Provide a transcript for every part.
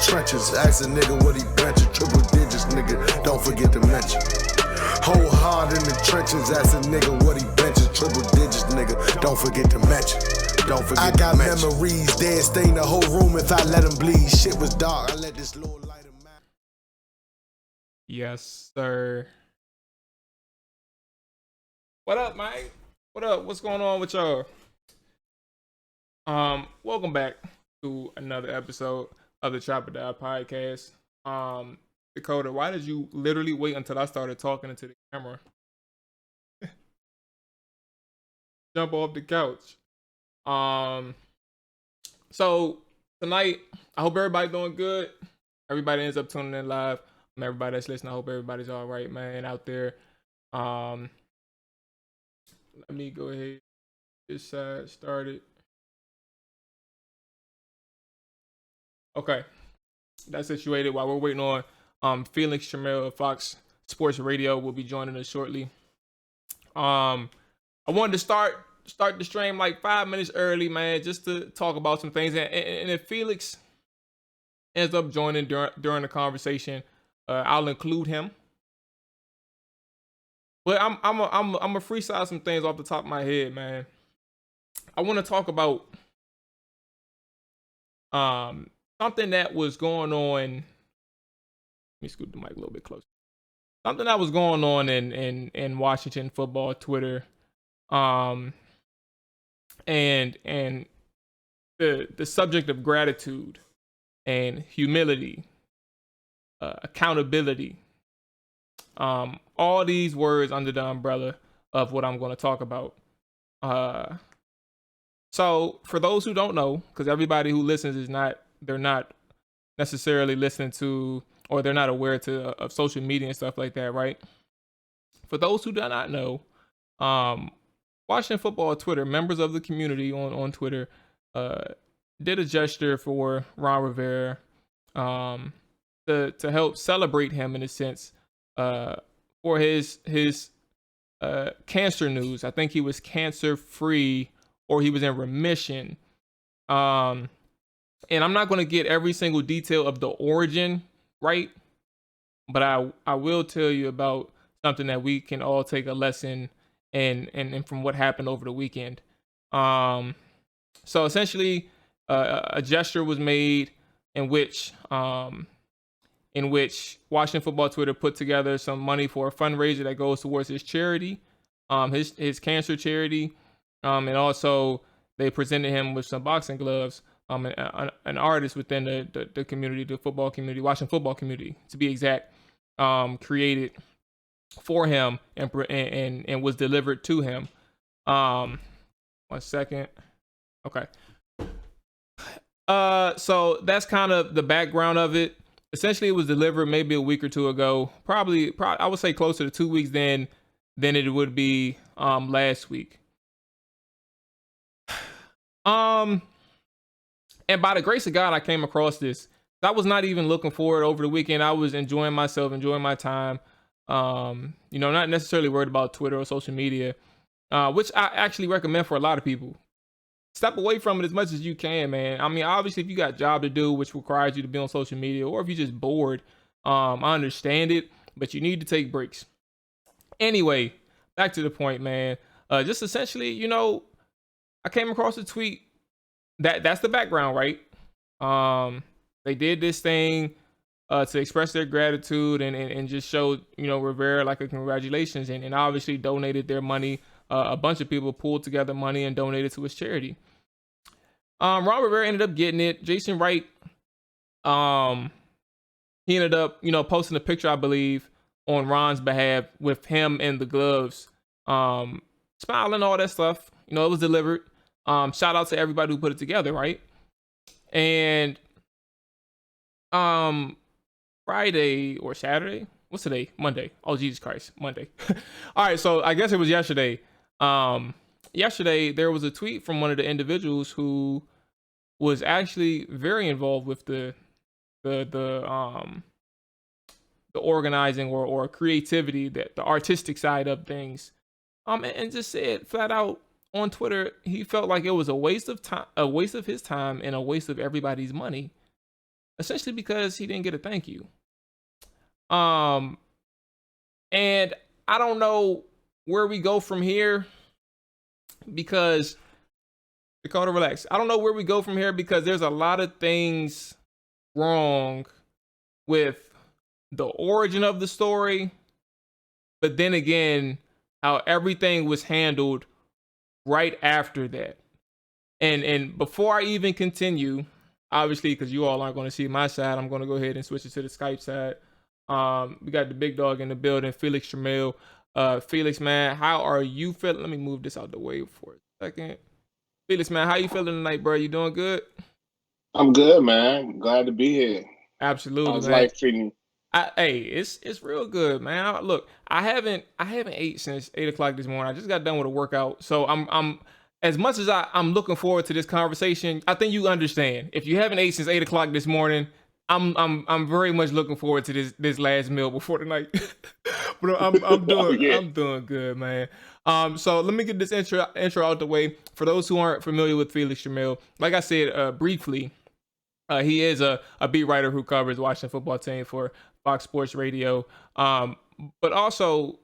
trenches. Ask a nigga what he benching. Triple digits, nigga, don't forget to mention. Whole hard in the trenches. Ask a nigga what he benches. Triple digits, nigga, don't forget to mention. Don't forget I got memories, dead stain the whole room if I let him bleed. Shit was dark, I let this little light of mine. Yes, sir. What up, Mike? What up? What's going on with y'all? Welcome back to another episode of the Chop Or Die podcast. Dakota, why did you literally wait until I started talking into the camera? Jump off the couch. So tonight, I hope everybody doing good. Everybody ends up tuning in live. Everybody that's listening, I hope everybody's all right, man, out there. Let me go ahead. This side started. Okay, that's situated while we're waiting on Felix Trammell of Fox Sports Radio will be joining us shortly. I wanted to start the stream like 5 minutes early, man, just to talk about some things. And if Felix ends up joining during the conversation, I'll include him. But I'm a freestyle some things off the top of my head, man. I want to talk about something that was going on. Let me scoot the mic a little bit closer. Something that was going on in Washington football Twitter. And the subject of gratitude and humility, accountability, all these words under the umbrella of what I'm going to talk about. So for those who don't know, because everybody who listens they're not necessarily listening to, or they're not aware of social media and stuff like that, right? For those who do not know, Washington football Twitter, members of the community on Twitter, did a gesture for Ron Rivera to help celebrate him in a sense for his cancer news. I think he was cancer free or he was in remission. And I'm not going to get every single detail of the origin right, but I will tell you about something that we can all take a lesson and from what happened over the weekend. So essentially, a gesture was made in which Washington football Twitter put together some money for a fundraiser that goes towards his charity, his cancer charity, and also they presented him with some boxing gloves. An artist within the community, the football community, Washington football community, to be exact, created for him and was delivered to him. 1 second. Okay. So that's kind of the background of it. Essentially, it was delivered maybe a week or two ago. Probably I would say closer to 2 weeks than it would be last week. And by the grace of God, I came across this. I was not even looking for it over the weekend. I was enjoying myself, enjoying my time. Not necessarily worried about Twitter or social media, which I actually recommend for a lot of people. Step away from it as much as you can, man. I mean, obviously, if you got a job to do, which requires you to be on social media, or if you're just bored, I understand it, but you need to take breaks. Anyway, back to the point, man. Just essentially, I came across a tweet. That's the background, right? They did this thing to express their gratitude and just show, Rivera like a congratulations and obviously donated their money. A bunch of people pulled together money and donated to his charity. Ron Rivera ended up getting it. Jason Wright, he ended up, posting a picture, I believe, on Ron's behalf with him and the gloves, smiling, all that stuff. It was delivered. Shout out to everybody who put it together, right? And Friday or Saturday, what's today? Monday. Oh, Jesus Christ, Monday. All right, so I guess it was yesterday. Yesterday there was a tweet from one of the individuals who was actually very involved with the organizing or creativity, that the artistic side of things, and just said flat out on Twitter he felt like it was a waste of time, a waste of his time, and a waste of everybody's money essentially because he didn't get a thank you. And I don't know where we go from here because Dakota, relax. I don't know where we go from here because there's a lot of things wrong with the origin of the story, but then again, how everything was handled right after that. And before I even continue, obviously, because you all aren't going to see my side, I'm going to go ahead and switch it to the Skype side. We got the big dog in the building, Felix Trammell. Felix, man, how are you feeling? Let me move this out the way for a second. Felix, man, how you feeling tonight, bro? You doing good? I'm good, man. Glad to be here. Absolutely, How's man. life treating you? Hey, it's real good, man. Look, I haven't ate since 8 o'clock this morning. I just got done with a workout, so I'm as much as I'm looking forward to this conversation. I think you understand. If you haven't ate since 8 o'clock this morning, I'm very much looking forward to this last meal before the night. But I'm doing Yeah. I'm doing good, man. So let me get this intro out the way. For those who aren't familiar with Felix Trammell, like I said briefly, he is a beat writer who covers Washington football team for Fox Sports Radio. But also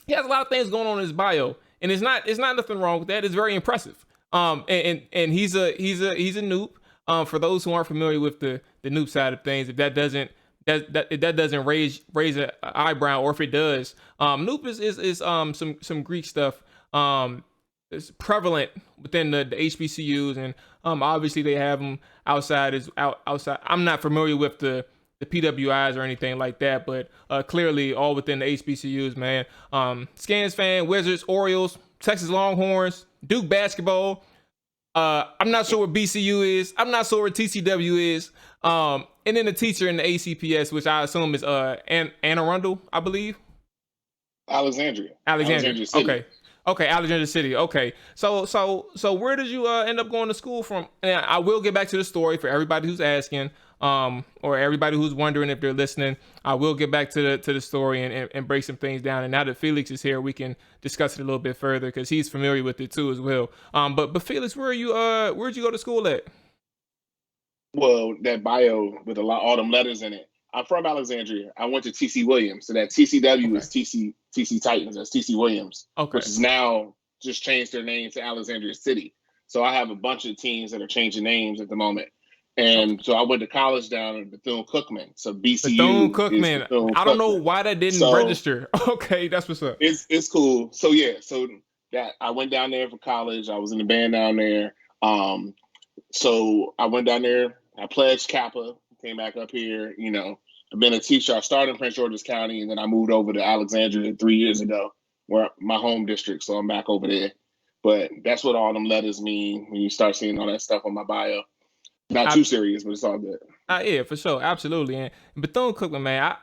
he has a lot of things going on in his bio, and it's not nothing wrong with that. It's very impressive. And he's a noob. For those who aren't familiar with the noob side of things, if that doesn't raise an eyebrow, or if it does, noob is some Greek stuff. It's prevalent within the HBCUs, and obviously they have them outside. I'm not familiar with the PWIs or anything like that, but clearly all within the HBCUs, man. Skins fan, Wizards, Orioles, Texas Longhorns, Duke basketball. I'm not sure what BCU is. I'm not sure what TCW is. And then the teacher in the ACPS, which I assume is Anne Arundel, I believe. Alexandria City. Okay, Alexandria City. Okay, so where did you end up going to school from? And I will get back to the story for everybody who's asking, or everybody who's wondering if they're listening. I will get back to the story and break some things down. And now that Felix is here, we can discuss it a little bit further because he's familiar with it too as well. But Felix, where'd you go to school at? Well, that bio with all them letters in it. I'm from Alexandria. I went to TC Williams, so that TCW is TC Titans. That's TC Williams, which is now just changed their name to Alexandria City. So I have a bunch of teams that are changing names at the moment. And so I went to college down in Bethune-Cookman. So BCU Bethune-Cookman. I don't know why that didn't register. Okay, that's what's up. It's cool. So yeah, so that I went down there for college. I was in the band down there. So I went down there. I pledged Kappa. Came back up here. You know, I've been a teacher. I started in Prince George's County, and then I moved over to Alexandria 3 years ago, where my home district. So I'm back over there. But that's what all them letters mean when you start seeing all that stuff on my bio. Not too serious, but it's all good. Yeah, for sure, absolutely. And Bethune-Cookman, man,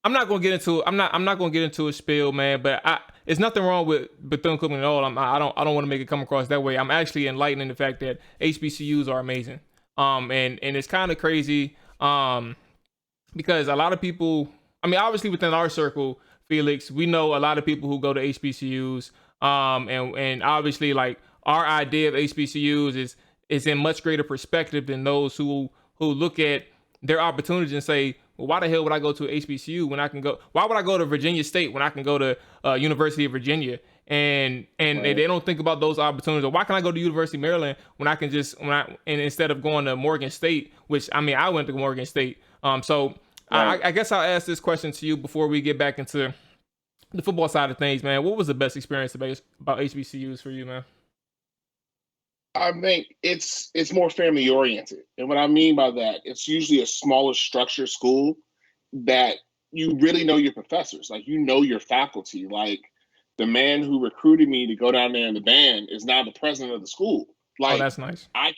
I'm not gonna get into I'm not gonna get into a spiel, man. But it's nothing wrong with Bethune-Cookman at all. I don't want to make it come across that way. I'm actually enlightened in the fact that HBCUs are amazing. And it's kind of crazy. Because a lot of people, I mean, obviously within our circle, Felix, we know a lot of people who go to HBCUs. And obviously, like, our idea of HBCUs is in much greater perspective than those who look at their opportunities and say, well, why the hell would I go to a HBCU when I can go? Why would I go to Virginia State when I can go to University of Virginia? And right. They don't think about those opportunities. Or why can I go to University of Maryland when I can instead of going to Morgan State, which I mean I went to Morgan State. So right. I guess I'll ask this question to you before we get back into the football side of things, man. What was the best experience about HBCUs for you, man? I think it's more family oriented. And what I mean by that, it's usually a smaller structure school that you really know your professors. Like, you know your faculty. Like, the man who recruited me to go down there in the band is now the president of the school. Like, oh, that's nice. I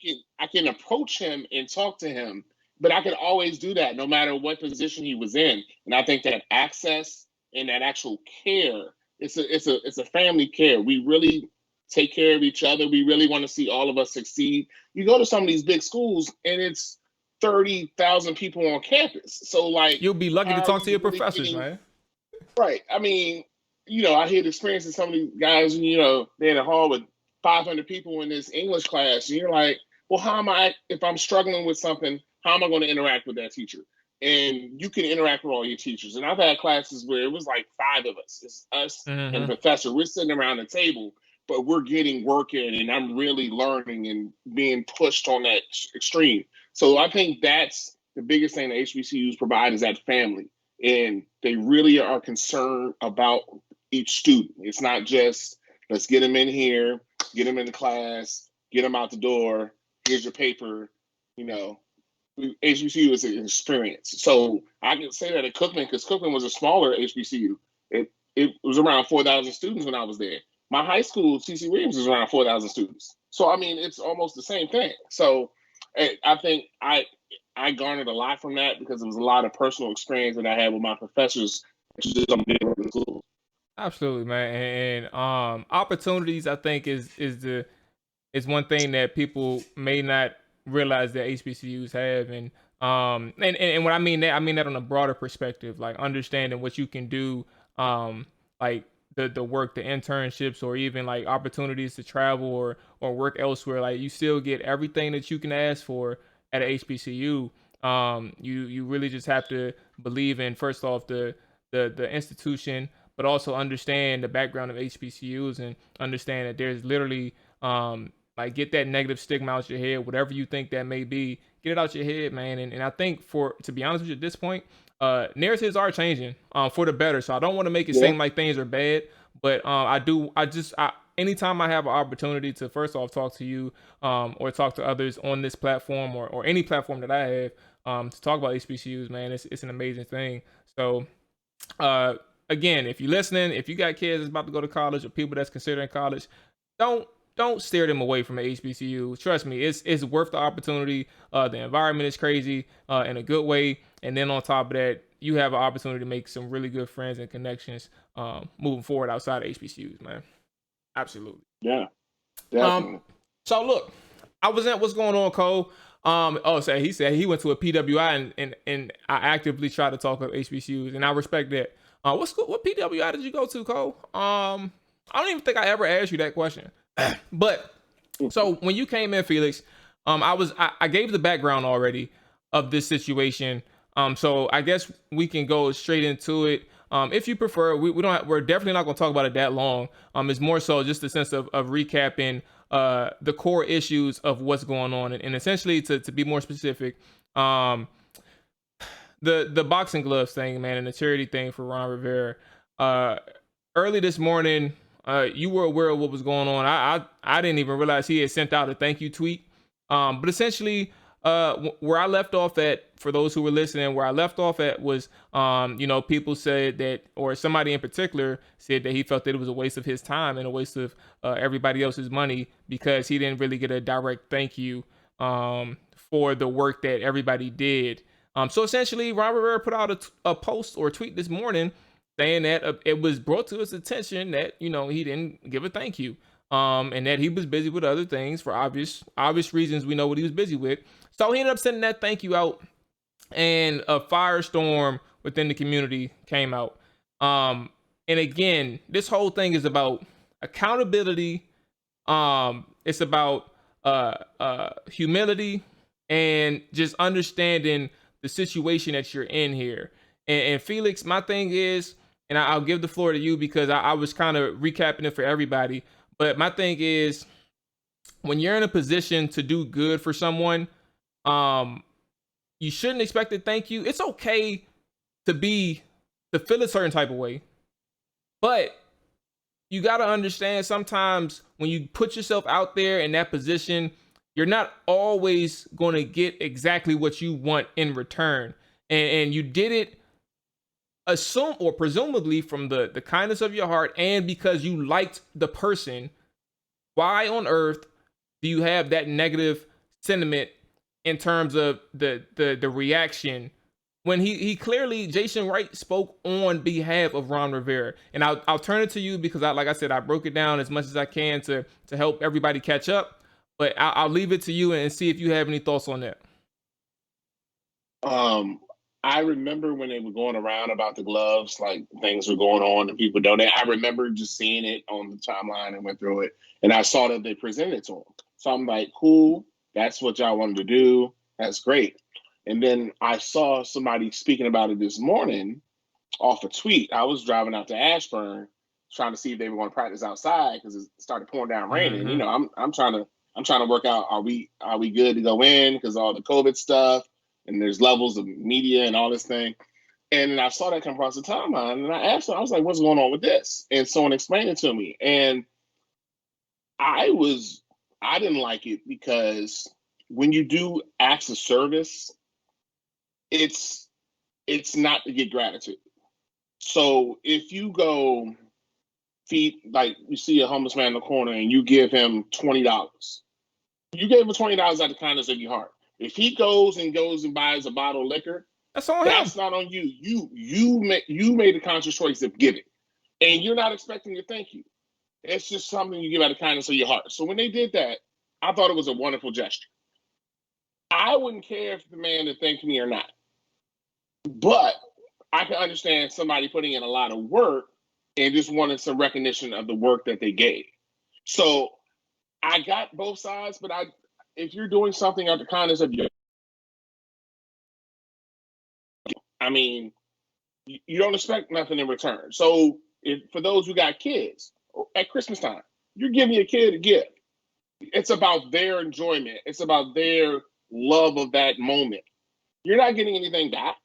can approach him and talk to him, but I could always do that no matter what position he was in. And I think that access and that actual care, it's a family care. We really take care of each other. We really want to see all of us succeed. You go to some of these big schools and it's 30,000 people on campus. So, like, you'll be lucky to talk to your professors, man. Right. I mean, you know, I hear the experience of some of these guys, you know, they're in a hall with 500 people in this English class. And you're like, well, if I'm struggling with something, how am I going to interact with that teacher? And you can interact with all your teachers. And I've had classes where it was like 5 of us. It's us and the professor. We're sitting around the table, but we're getting work in, and I'm really learning and being pushed on that extreme. So I think that's the biggest thing that HBCUs provide is that family. And they really are concerned about each student. It's not just, let's get them in here, get them into class, get them out the door, here's your paper, you know. HBCU is an experience. So I can say that at Cookman, because Cookman was a smaller HBCU. It was around 4,000 students when I was there. My high school, C.C. Williams, is around 4,000 students. So, I mean, it's almost the same thing. So I think I garnered a lot from that because it was a lot of personal experience that I had with my professors. Absolutely, man. And opportunities, I think, is one thing that people may not realize that HBCUs have. And when I mean that on a broader perspective, like understanding what you can do, like the work, the internships, or even like opportunities to travel or work elsewhere. Like you still get everything that you can ask for at a HBCU. You really just have to believe in, first off, the institution, but also understand the background of HBCUs and understand that there's literally like get that negative stigma out your head, whatever you think that may be, get it out your head, man. And I think to be honest with you at this point, narratives are changing for the better. So I don't want to make it seem like things are bad, but anytime I have an opportunity to first off talk to you or talk to others on this platform or any platform that I have to talk about HBCUs, man, it's an amazing thing. So again, if you're listening, if you got kids that's about to go to college or people that's considering college, don't steer them away from the HBCU. Trust me, it's worth the opportunity. The environment is crazy in a good way. And then on top of that, you have an opportunity to make some really good friends and connections moving forward outside of HBCUs, man. Absolutely. Yeah, definitely. So look, I was at what's going on, Cole. So he said he went to a PWI and I actively try to talk up HBCUs, and I respect that. What PWI did you go to, Cole? I don't even think I ever asked you that question. But so when you came in, Felix, I gave the background already of this situation. So I guess we can go straight into it. If you prefer, we're definitely not going to talk about it that long. It's more so just a sense of recapping the core issues of what's going on, and essentially to be more specific, the boxing gloves thing, man, and the charity thing for Ron Rivera. Early this morning, you were aware of what was going on. I didn't even realize he had sent out a thank you tweet. But essentially, where I left off at, for those who were listening, where I left off at was, people said that, or somebody in particular said that he felt that it was a waste of his time and a waste of everybody else's money because he didn't really get a direct thank you for the work that everybody did. So essentially, Ron Rivera put out a post or a tweet this morning saying that it was brought to his attention that, he didn't give a thank you. And that he was busy with other things for obvious reasons. We know what he was busy with. So he ended up sending that thank you out, and a firestorm within the community came out. And again, this whole thing is about accountability. It's about humility and just understanding the situation that you're in here. And Felix, my thing is, and I'll give the floor to you because I was kind of recapping it for everybody. But my thing is, when you're in a position to do good for someone, you shouldn't expect a thank you. It's okay to feel a certain type of way, but you got to understand sometimes when you put yourself out there in that position, you're not always going to get exactly what you want in return. And you did it presumably from the kindness of your heart and because you liked the person. Why on earth do you have that negative sentiment in terms of the reaction when he clearly, Jason Wright spoke on behalf of Ron Rivera? And I'll turn it to you because like I said, I broke it down as much as I can to help everybody catch up, but I'll leave it to you and see if you have any thoughts on that. I remember when they were going around about the gloves, like things were going on and people donate. I remember just seeing it on the timeline and went through it, and I saw that they presented it to them. So I'm like, cool, that's what y'all wanted to do. That's great. And then I saw somebody speaking about it this morning off a tweet. I was driving out to Ashburn trying to see if they were going to practice outside because it started pouring down raining. Mm-hmm. You know, I'm trying to work out, are we good to go in because all the COVID stuff and there's levels of media and all this thing. And then I saw that come across the timeline, and I asked them, I was like, what's going on with this? And someone explained it to me. And I didn't like it because when you do acts of service, it's not to get gratitude. So if you go feed, like you see a homeless man in the corner and you give him $20, you gave him $20 out of the kindness of your heart. If he goes and buys a bottle of liquor, that's on him. That's not on you. You made a conscious choice of giving, and you're not expecting to thank you. It's just something you give out of kindness of your heart. So when they did that, I thought it was a wonderful gesture. I wouldn't care if the man had thanked me or not, but I can understand somebody putting in a lot of work and just wanted some recognition of the work that they gave. So I got both sides, but if you're doing something out of the kindness of your, I mean, you don't expect nothing in return. So for those who got kids, at Christmas time, you're giving your kid a gift. It's about their enjoyment. It's about their love of that moment. You're not getting anything back.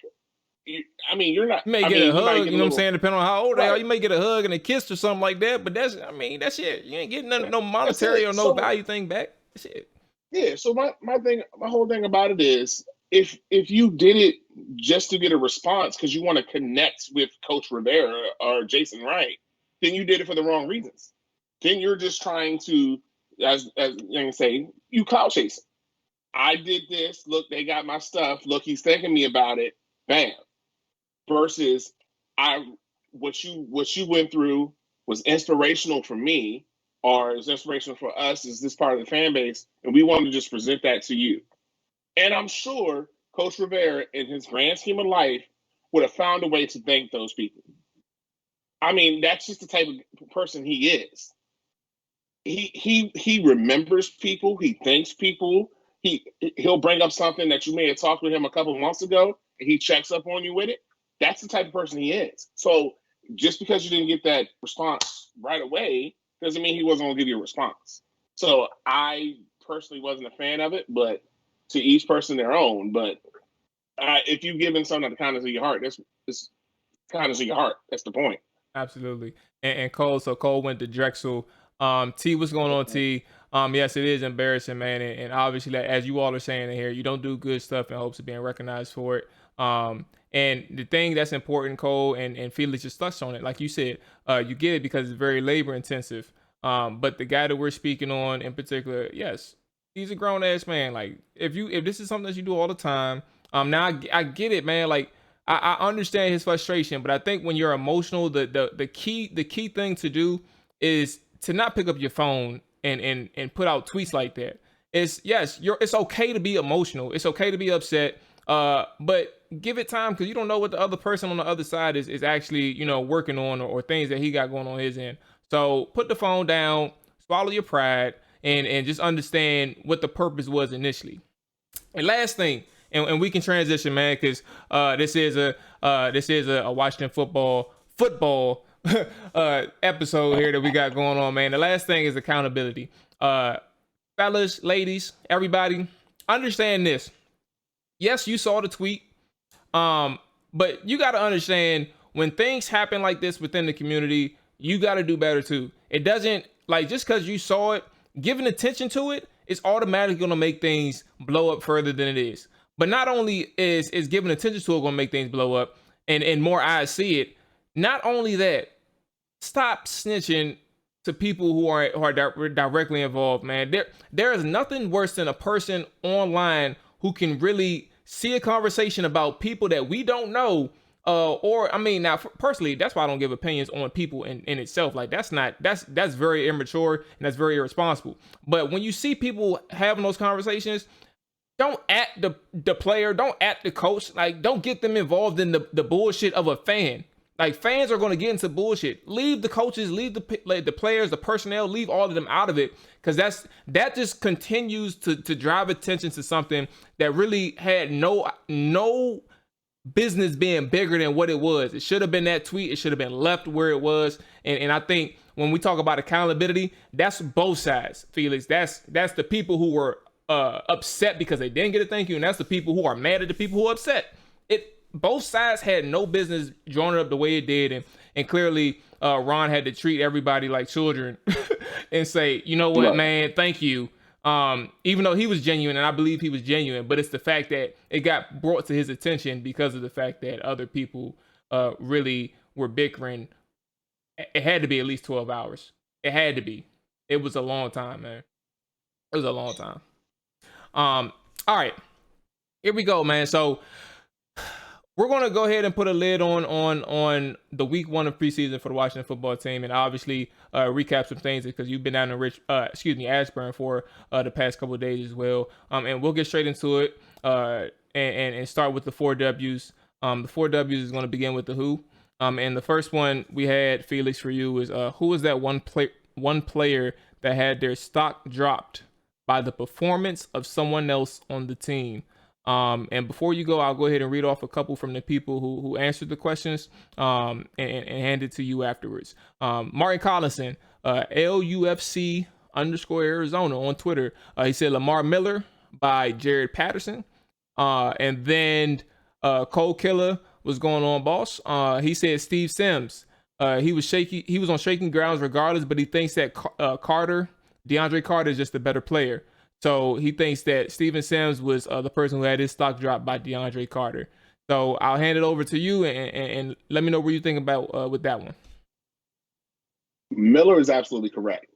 You're not. You may get a hug, you know what I'm saying, depending on how old they are. Right. You may get a hug and a kiss or something like that, but that's it. You ain't getting no monetary or no value thing back. That's it. Yeah, so my whole thing about it is, if you did it just to get a response because you want to connect with Coach Rivera or Jason Wright, then you did it for the wrong reasons. Then you're just trying to, as you say, you clout chasing. I did this. Look, they got my stuff. Look, he's thanking me about it. Bam. Versus, what you went through was inspirational for me, or is inspirational for us as this part of the fan base, and we want to just present that to you. And I'm sure Coach Rivera, in his grand scheme of life, would have found a way to thank those people. I mean, that's just the type of person he is. He remembers people. He thanks people. He'll bring up something that you may have talked with him a couple of months ago, and he checks up on you with it. That's the type of person he is. So just because you didn't get that response right away doesn't mean he wasn't going to give you a response. So I personally wasn't a fan of it, but to each person their own. But if you've given something out of the kindness of your heart, that's kindness of your heart. That's the point. Absolutely. And Cole, so Cole went to Drexel. T, what's going on, T? Yes, it is embarrassing, man. And obviously, as you all are saying in here, you don't do good stuff in hopes of being recognized for it. And the thing that's important, Cole, and Felix just touched on it. Like you said, you get it because it's very labor intensive. But the guy that we're speaking on in particular, yes, he's a grown ass man. Like if this is something that you do all the time, now I get it, man. Like I understand his frustration, but I think when you're emotional, the key thing to do is to not pick up your phone and put out tweets like that. It's okay to be emotional. It's okay to be upset. But give it time, because you don't know what the other person on the other side is actually, working on or things that he got going on his end. So put the phone down, swallow your pride, and just understand what the purpose was initially. And last thing, and we can transition, man, because this is a Washington football episode here that we got going on, man. The last thing is accountability. Fellas, ladies, everybody, understand this. Yes, you saw the tweet, but you got to understand, when things happen like this within the community, you got to do better too. It doesn't, like, just because you saw it, giving attention to it is automatically going to make things blow up further than it is. But not only is giving attention to it going to make things blow up and more eyes see it, not only that, stop snitching to people who are directly involved, man. There is nothing worse than a person online who can really see a conversation about people that we don't know. Now personally, that's why I don't give opinions on people in itself. Like that's very immature and that's very irresponsible. But when you see people having those conversations, don't at the player, don't at the coach, like don't get them involved in the bullshit of a fan. Like, fans are going to get into bullshit. Leave the coaches, leave the players, the personnel, leave all of them out of it, because that just continues to drive attention to something that really had no business being bigger than what it was. It should have been that tweet. It should have been left where it was. And I think when we talk about accountability, that's both sides, Felix. That's the people who were upset because they didn't get a thank you, and that's the people who are mad at the people who are upset. Both sides had no business drawing it up the way it did, and clearly Ron had to treat everybody like children and say, you know what, man, thank you. Even though he was genuine, and I believe he was genuine, but it's the fact that it got brought to his attention because of the fact that other people really were bickering. It had to be at least 12 hours. It had to be. It was a long time, man. It was a long time. All right, here we go, man. So we're going to go ahead and put a lid on the week 1 of preseason for the Washington football team, and obviously recap some things because you've been down in Ashburn for the past couple of days as well. And we'll get straight into it and start with the 4 W's. The 4 W's is going to begin with the who. And the first one we had, Felix, for you is who is that one player that had their stock dropped by the performance of someone else on the team? And before you go, I'll go ahead and read off a couple from the people who answered the questions and hand it to you afterwards. Martin Collison, LUFC_Arizona on Twitter. He said Lamar Miller by Jared Patterson. And then Cole Killer, what's going on, boss? He said Steve Sims. He was on shaky grounds regardless, but he thinks that DeAndre Carter is just a better player. So he thinks that Steven Sims was the person who had his stock dropped by DeAndre Carter. So I'll hand it over to you and let me know what you think about with that one. Miller is absolutely correct.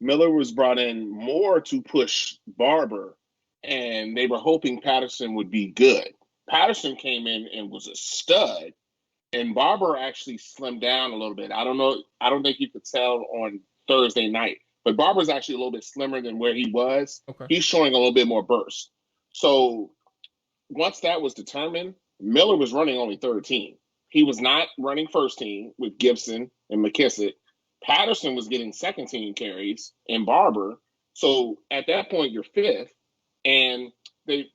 Miller was brought in more to push Barber, and they were hoping Patterson would be good. Patterson came in and was a stud, and Barber actually slimmed down a little bit. I don't think you could tell on Thursday night. But Barber's actually a little bit slimmer than where he was. Okay. He's showing a little bit more burst. So once that was determined, Miller was running only third team. He was not running first team with Gibson and McKissick. Patterson was getting second team carries and Barber. So at that point, you're fifth. And they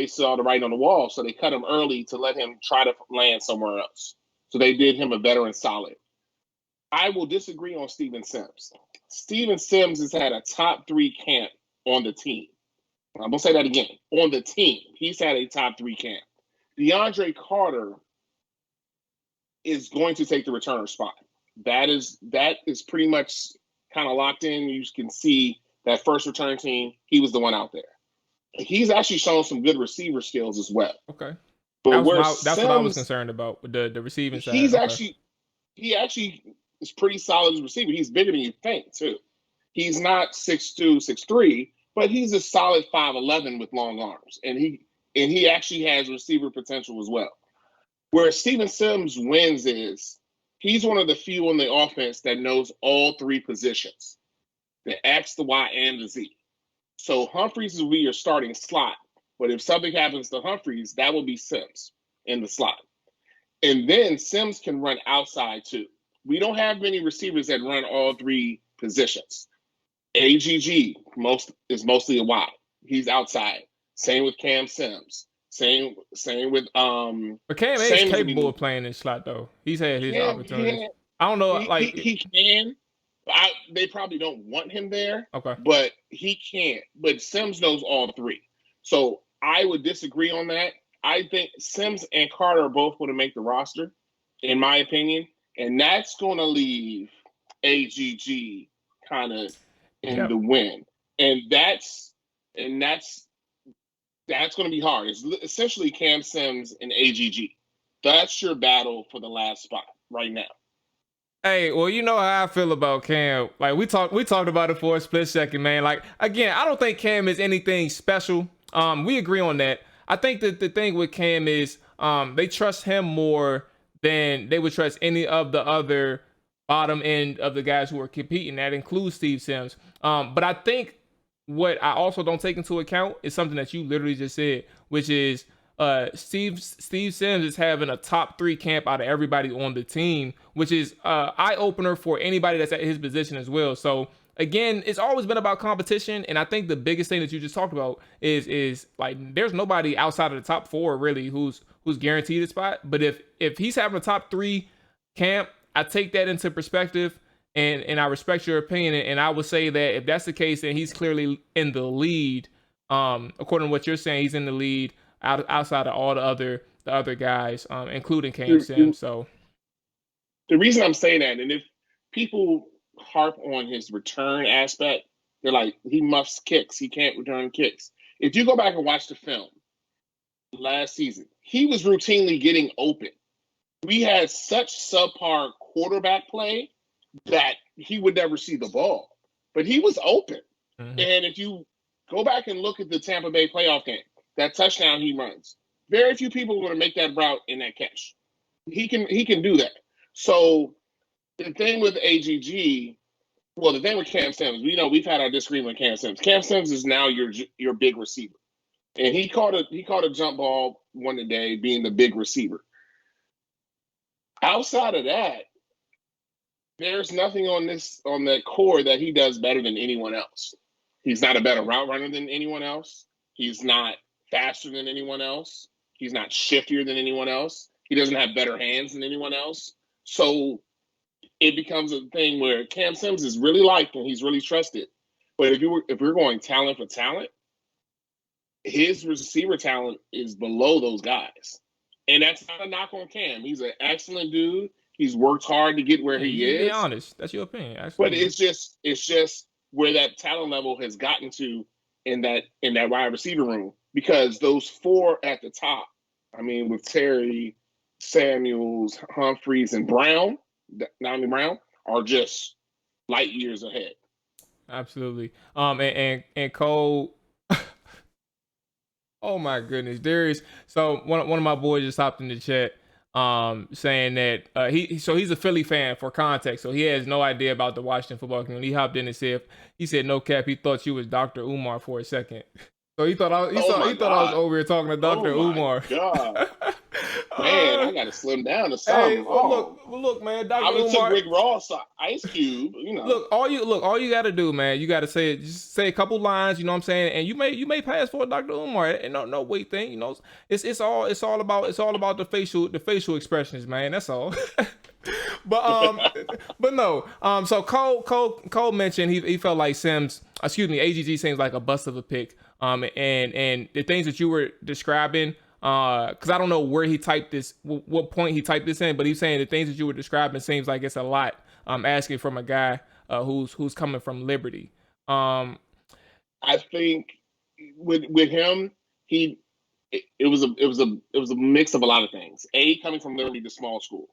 saw the writing on the wall. So they cut him early to let him try to land somewhere else. So they did him a veteran solid. I will disagree on Steven Sims. Steven Sims has had a top 3 camp on the team. I'm going to say that again. On the team, he's had a top 3 camp. DeAndre Carter is going to take the returner spot. That is pretty much kind of locked in. You can see that first return team, he was the one out there. He's actually shown some good receiver skills as well. Okay. But that's what I was concerned about with the receiving side. He actually is pretty solid as a receiver. He's bigger than you think, too. He's not 6'2", 6'3", but he's a solid 5'11" with long arms. And he actually has receiver potential as well. Where Steven Sims wins is he's one of the few on the offense that knows all 3 positions, the X, the Y, and the Z. So Humphries will be your starting slot. But if something happens to Humphries, that will be Sims in the slot. And then Sims can run outside, too. We don't have many receivers that run all 3 positions. AGG is mostly a Y. He's outside. Same with Cam Sims. Same with But Cam is capable of playing in slot though. He's had his opportunities. I don't know, he can. They probably don't want him there. Okay. But he can't. But Sims knows all 3. So I would disagree on that. I think Sims and Carter are both going to make the roster, in my opinion. And that's going to leave AGG kind of in the win. And that's going to be hard. It's essentially Cam Sims and AGG. That's your battle for the last spot right now. Hey, well, you know how I feel about Cam. Like we talked about it for a split second, man. Like, again, I don't think Cam is anything special. We agree on that. I think that the thing with Cam is they trust him more than they would trust any of the other bottom end of the guys who are competing. That includes Steve Sims. But I think what I also don't take into account is something that you literally just said, which is Steve Sims is having a top 3 camp out of everybody on the team, which is eye opener for anybody that's at his position as well. So again, it's always been about competition, and I think the biggest thing that you just talked about is like there's nobody outside of the top 4 really who's guaranteed a spot. But if he's having a top 3 camp, I take that into perspective, and I respect your opinion, and I would say that if that's the case, then he's clearly in the lead. According to what you're saying, he's in the lead outside of all the other guys, including Cam Sims. So the reason I'm saying that, and if people harp on his return aspect, they're like, he muffs kicks, he can't return kicks. If you go back and watch the film last season, he was routinely getting open. We had such subpar quarterback play that he would never see the ball, but he was open. Mm-hmm. And if you go back and look at the Tampa Bay playoff game, that touchdown he runs, very few people are going to make that route in that catch. He can do that. So the thing with AGG, well, the thing with Cam Sims, we've had our disagreement with Cam Sims. Cam Sims is now your big receiver, and he caught a jump ball one day, being the big receiver. Outside of that, there's nothing on that core that he does better than anyone else. He's not a better route runner than anyone else. He's not faster than anyone else. He's not shiftier than anyone else. He doesn't have better hands than anyone else. So it becomes a thing where Cam Sims is really liked and he's really trusted. But if we're going talent for talent, his receiver talent is below those guys. And that's not a knock on Cam. He's an excellent dude. He's worked hard to get where he is. Be honest, that's your opinion. But it's just where that talent level has gotten to in that wide receiver room, because those 4 at the top, I mean, with Terry, Samuels, Humphreys, and Brown, are just light years ahead. Absolutely. And Cole. Oh my goodness, Darius. So one of my boys just hopped in the chat, saying that he's a Philly fan for context, so he has no idea about the Washington football community. He hopped in and said, no cap, he thought you was Dr. Umar for a second. So he thought I was over here talking to Dr. Umar. God. Man, I gotta slim down to something. Hey, look, man, Dr. I would Umar. took Rick Ross Ice Cube, Look, all you gotta do, man, you gotta say a couple lines, you know what I'm saying, and you may pass for Dr. Umar. And no weight thing, it's all about the facial expressions, man. That's all. But no. So Cole mentioned he felt like AGG seems like a bust of a pick. And the things that you were describing, because I don't know where he typed this, what point he typed this in, but he's saying the things that you were describing seems like it's a lot. Asking from a guy who's coming from Liberty. I think with him, it was a mix of a lot of things. A, coming from Liberty, the small school.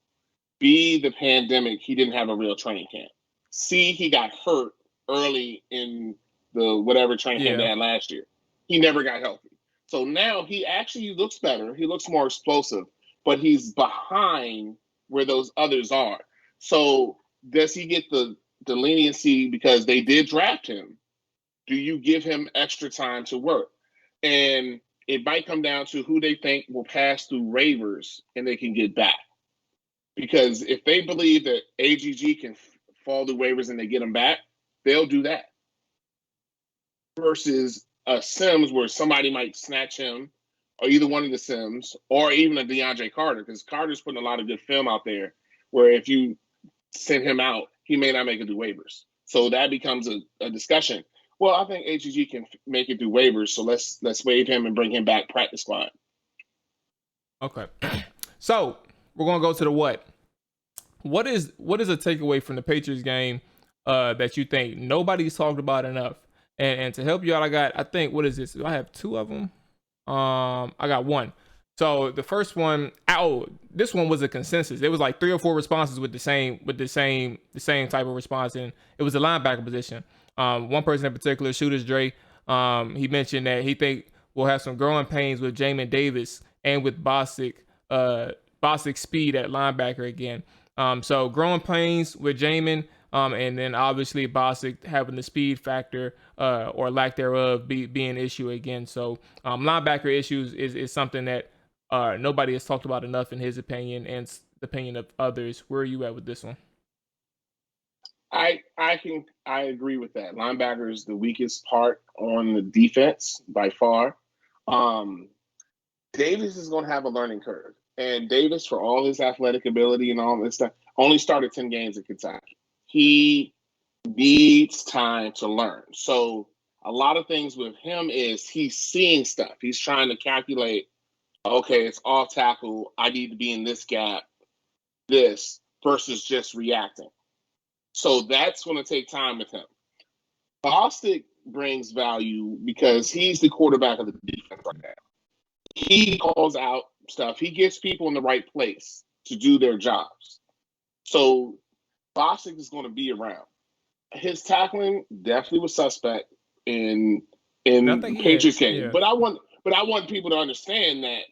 B, the pandemic, he didn't have a real training camp. C, he got hurt early in the whatever training camp they had last year. He never got healthy. So now he actually looks better. He looks more explosive, but he's behind where those others are. So does he get the leniency because they did draft him? Do you give him extra time to work? And it might come down to who they think will pass through waivers and they can get back. Because if they believe that AGG can fall through waivers and they get him back, they'll do that. Versus a Sims where somebody might snatch him, or either one of the Sims, or even a DeAndre Carter, because Carter's putting a lot of good film out there where if you send him out, he may not make it through waivers. So that becomes a discussion. Well, I think AGG can make it through waivers, so let's waive him and bring him back practice squad. Okay. So we're gonna go to the what. What is a takeaway from the Patriots game that you think nobody's talked about enough? And to help you out, I think, what is this? I have 2 of them. I got 1. So the first one, this one was a consensus. There was like 3 or 4 responses with the same type of response, and it was the linebacker position. One person in particular, Shooters Dre, he mentioned that he think we'll have some growing pains with Jamin Davis and with Bostic's speed at linebacker again. So growing pains with Jamin, and then obviously Bostic having the speed factor or lack thereof be an issue again. So linebacker issues is something that nobody has talked about enough in his opinion and the opinion of others. Where are you at with this one? I agree with that. Linebacker is the weakest part on the defense by far. Davis is going to have a learning curve, and Davis, for all his athletic ability and all this stuff, only started 10 games at Kentucky. He needs time to learn. So a lot of things with him is he's seeing stuff. He's trying to calculate, okay, it's off tackle. I need to be in this gap, this, versus just reacting. So that's going to take time with him. Bostic brings value because he's the quarterback of the defense right now. He calls out stuff. He gets people in the right place to do their jobs. So Bostic is going to be around. His tackling definitely was suspect in the Patriots game. Yeah. But I want people to understand that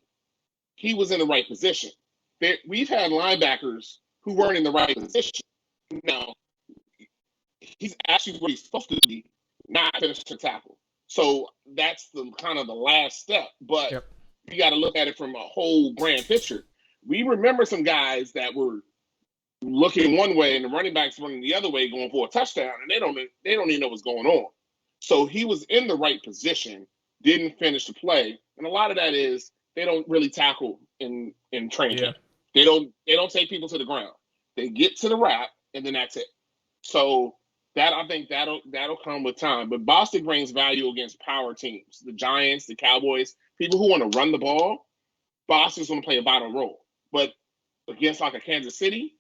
he was in the right position. We've had linebackers who weren't in the right position. Now, he's actually where he's supposed to be, not finish the tackle. So that's the kind of the last step. But you got to look at it from a whole grand picture. We remember some guys that were looking one way and the running backs running the other way going for a touchdown, and they don't even know what's going on. So he was in the right position, didn't finish the play, and a lot of that is they don't really tackle in training camp. They don't take people to the ground. They get to the wrap, and then that's it. So that I think that'll come with time. But Bostic brings value against power teams, the Giants, the Cowboys, people who want to run the ball. Bostic's going to play a vital role. But against like a Kansas City,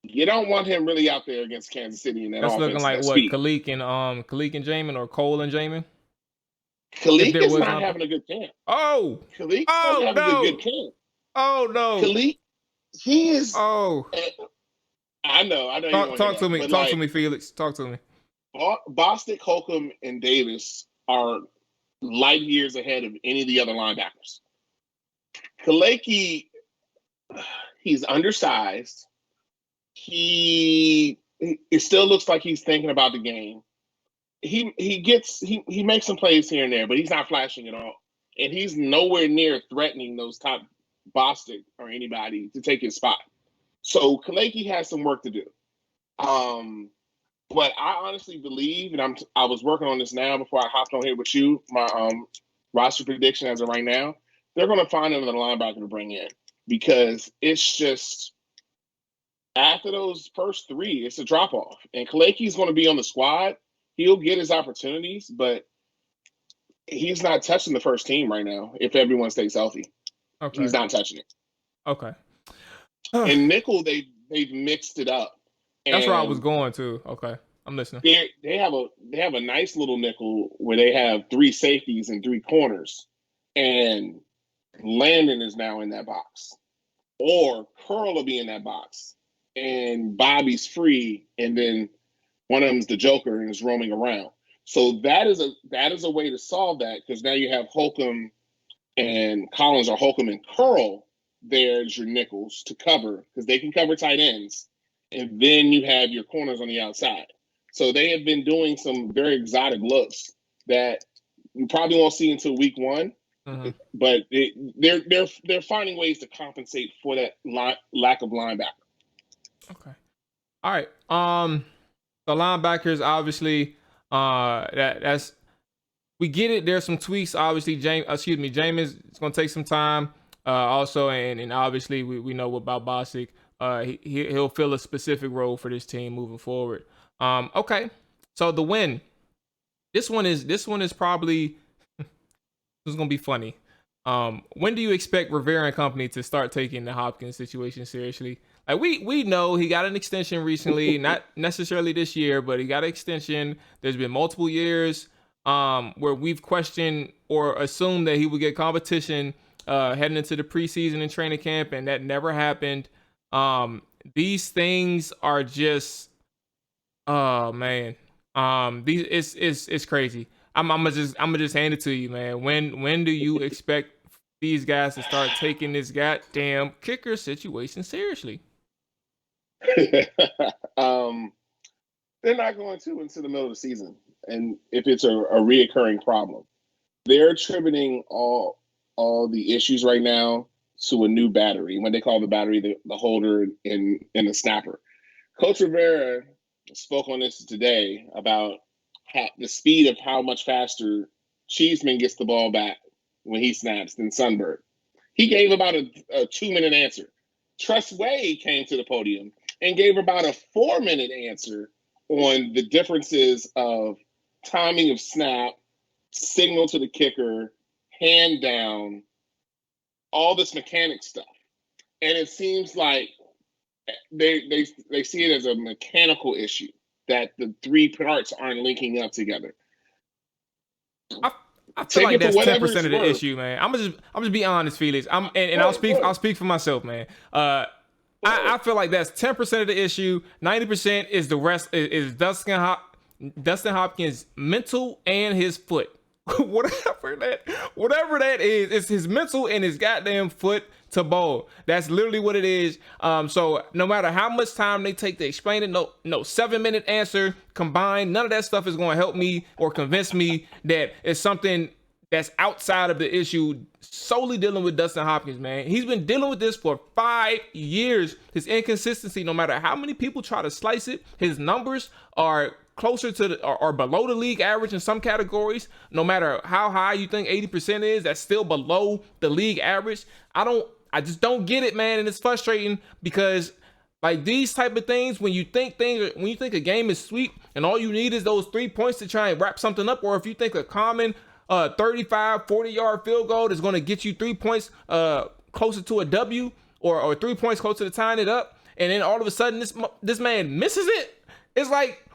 you don't want him really out there against Kansas City in that offense. That's looking like what, Khalid and Jamin, or Cole and Jamin? Khalid is not having a good camp. Khalid not having a good camp. Oh no, Khalid, he is. Oh, I know. Talk to me. Talk to me, Felix. Talk to me. Bostic, Holcomb, and Davis are light years ahead of any of the other linebackers. Kaleki, he's undersized. It still looks like he's thinking about the game. He makes some plays here and there, but he's not flashing at all. And he's nowhere near threatening those top Bostic or anybody to take his spot. So Kaleki has some work to do. But I honestly believe, and I was working on this now before I hopped on here with you, my roster prediction as of right now, they're going to find another linebacker to bring in, because it's just after those first three, it's a drop-off. And Kaleki's going to be on the squad. He'll get his opportunities, but he's not touching the first team right now if everyone stays healthy. Okay. He's not touching it. Okay. And nickel, they've mixed it up. That's where I was going to. Okay, I'm listening. They have a nice little nickel where they have three safeties and three corners, and Landon is now in that box, or Curl will be in that box, and Bobby's free, and then one of them's the Joker and is roaming around. So that is a way to solve that, because now you have Holcomb and Collins, or Holcomb and Curl. There's your nickels to cover, because they can cover tight ends. And then you have your corners on the outside. So they have been doing some very exotic looks that you probably won't see until week one. Mm-hmm. But they're finding ways to compensate for that lack of linebacker. Okay. All right. The linebackers, obviously, that's we get it. There's some tweaks. Obviously, James is going to take some time. Also, and obviously we know about Bostic. He'll fill a specific role for this team moving forward. Okay, so the win. This one is probably this is gonna be funny. When do you expect Rivera and company to start taking the Hopkins situation seriously? Like we know he got an extension recently, not necessarily this year, but he got an extension. There's been multiple years where we've questioned or assumed that he would get competition heading into the preseason and training camp, and that never happened. These things are just, oh man, it's crazy. I'm gonna just hand it to you, man. When do you expect these guys to start taking this goddamn kicker situation seriously? They're not going to into the middle of the season, and if it's a reoccurring problem, they're attributing all the issues right now to a new battery. When they call the battery the holder and the snapper. Coach Rivera spoke on this today about the speed of how much faster Cheeseman gets the ball back when he snaps than Sunbird. He gave about a 2-minute answer. Tress Way came to the podium and gave about a 4-minute answer on the differences of timing of snap, signal to the kicker, hand down, all this mechanic stuff. And it seems like they see it as a mechanical issue that the three parts aren't linking up together. I feel like that's 10% of the issue, man. I'm just be honest, Felix. I'll speak for myself, man. I feel like that's 10% of the issue. 90% is the rest is Dustin Hopkins' mental and his foot. whatever that is, it's his mental and his goddamn foot to bowl. That's literally what it is. So no matter how much time they take to explain it, no 7-minute answer combined, none of that stuff is going to help me or convince me that it's something that's outside of the issue solely dealing with Dustin Hopkins, man. He's been dealing with this for 5 years. His inconsistency, no matter how many people try to slice it, his numbers are closer to or below the league average in some categories. No matter how high you think 80% is, that's still below the league average. I just don't get it, man. And it's frustrating because like these type of things, when you think a game is sweet and all you need is those 3 points to try and wrap something up, or if you think a common 35, 40-yard field goal is going to get you 3 points closer to a W or 3 points closer to tying it up, and then all of a sudden this man misses it, it's like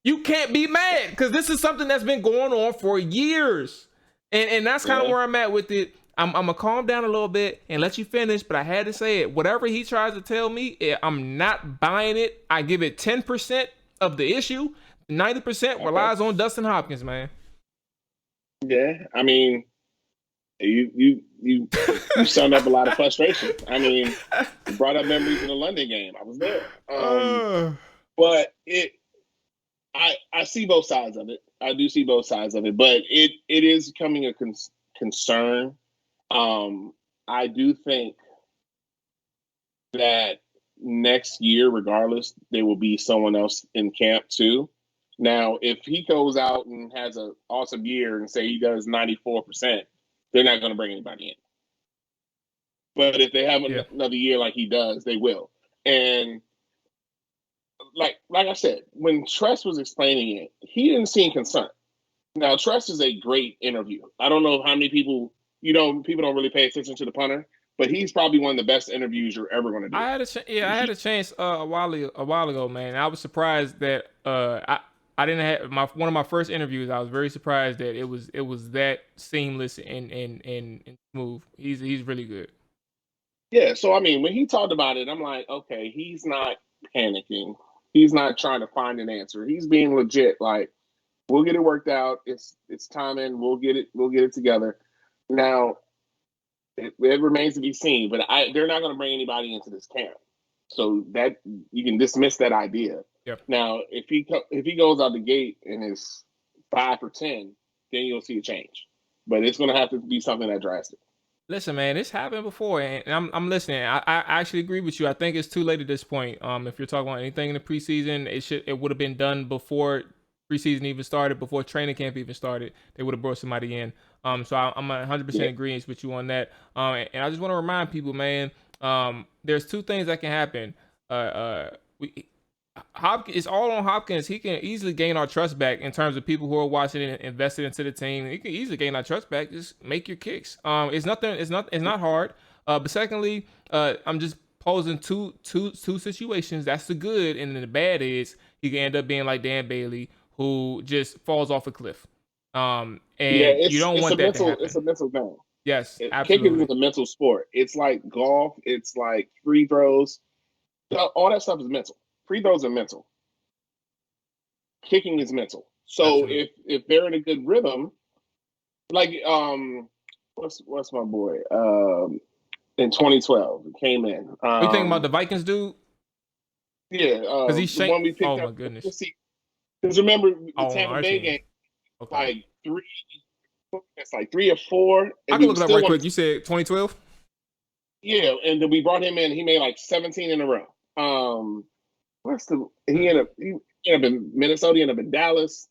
you can't be mad because this is something that's been going on for years. And that's kind of where I'm at with it. I'm going to calm down a little bit and let you finish, but I had to say it. Whatever he tries to tell me, I'm not buying it. I give it 10% of the issue. 90% relies on Dustin Hopkins, man. Yeah, I mean, you summed up a lot of frustration. I mean, you brought up memories of the London game. I was there. But I see both sides of it. I do see both sides of it, but it is becoming a concern. I do think that next year, regardless, there will be someone else in camp too. Now, if he goes out and has an awesome year and say he does 94%, they're not going to bring anybody in. But if they have another year like he does, they will. And like I said, when Tress was explaining it, he didn't seem concerned. Now, Tress is a great interview. I don't know how many people don't really pay attention to the punter, but he's probably one of the best interviews you're ever going to do. I had a chance a while ago, man. I was surprised that I didn't have one of my first interviews. I was very surprised that it was that seamless and smooth. He's really good. Yeah, so I mean, when he talked about it, I'm like, okay, he's not panicking. He's not trying to find an answer. He's being legit. Like, we'll get it worked out. It's timing. We'll get it together. Now, it remains to be seen. But they're not going to bring anybody into this camp, so that you can dismiss that idea. Yep. Now, if he goes out the gate and is 5 or 10, then you'll see a change. But it's going to have to be something that drastic. Listen, man, this happened before, and I'm listening. I actually agree with you. I think it's too late at this point. If you're talking about anything in the preseason, it would have been done before preseason even started, before training camp even started. They would have brought somebody in. So I'm 100% agreeing with you on that. And I just want to remind people, man, there's two things that can happen. It's all on Hopkins. He can easily gain our trust back in terms of people who are watching and invested into the team. He can easily gain our trust back. Just make your kicks. It's not hard. But secondly, I'm just posing two situations. That's the good, and then the bad is he can end up being like Dan Bailey, who just falls off a cliff. And you don't want that to happen. It's a mental game. Yes, absolutely. Kicking is a mental sport. It's like golf. It's like free throws. All that stuff is mental. Free throws are mental. Kicking is mental. So absolutely. if they're in a good rhythm, like what's my boy in 2012 came in. You thinking about the Vikings dude? Yeah, because he shanked. One we picked up. My goodness. Because remember the Tampa Bay game, like 3 or 4. I can look it up right quick. You said 2012. Yeah, and then we brought him in. He made like 17 in a row. He ended up in Minnesota. He ended up in Dallas.